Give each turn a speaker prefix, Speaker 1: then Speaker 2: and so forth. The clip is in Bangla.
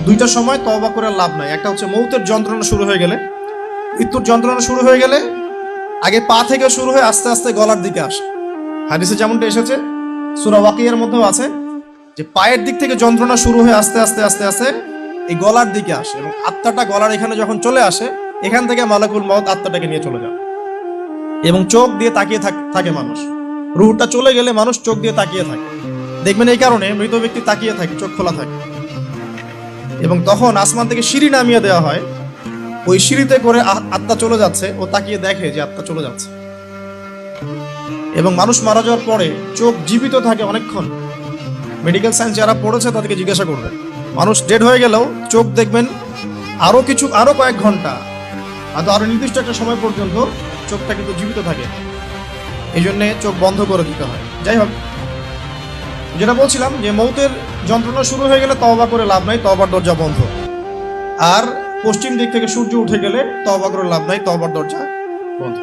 Speaker 1: দুইটা সময় তওবা করে লাভ নাই। একটা হচ্ছে মৌতের যন্ত্রণা শুরু হয়ে গেলে, মৃত্যুর যন্ত্রণা শুরু হয়ে গেলে আগে পা থেকে শুরু হয়ে আস্তে আস্তে গলার দিকে আসে। হাদিসে যেমনটা এসেছে, সূরা ওয়াকিয়ার মধ্যেও আছে যে পায়ের দিক থেকে যন্ত্রণা শুরু হয়ে আস্তে আস্তে আস্তে আস্তে এই গলার দিকে আসে, এবং আত্মাটা গলার এখানে যখন চলে আসে, এখান থেকে মালাকুল মউত আত্মাটাকে নিয়ে চলে যায়। এবং চোখ দিয়ে তাকিয়ে থাকে মানুষ। রূহটা চলে গেলে মানুষ চোখ দিয়ে তাকিয়ে থাকে, দেখবেন এই কারণে মৃত ব্যক্তি তাকিয়ে থাকে, চোখ খোলা থাকে। এবং তখন আসমান থেকে সিঁড়ি নামিয়ে দেওয়া হয়, ওই সিঁড়িতে করে আত্মা চলে যাচ্ছে, ও তাকিয়ে দেখে যে আত্মা চলে যাচ্ছে। এবং মানুষ মারা যাওয়ার পরে চোখ জীবিত থাকে অনেকক্ষণ। মেডিকেল সায়েন্স যারা পড়েছে তাদেরকে জিজ্ঞাসা করবে, মানুষ ডেড হয়ে গেলেও চোখ দেখবেন আরো কয়েক ঘন্টা, আরো নির্দিষ্ট একটা সময় পর্যন্ত চোখটা কিন্তু জীবিত থাকে। এই জন্যে চোখ বন্ধ করে দিতে হয়। যাই হোক, যেটা বলছিলাম যে মৌতের যন্ত্রণা শুরু হয়ে গেলে তওবা করে লাভ নাই, তওবার দরজা বন্ধ। আর পশ্চিম দিক থেকে সূর্য উঠে গেলে তওবা করে লাভ নাই, তওবার দরজা বন্ধ।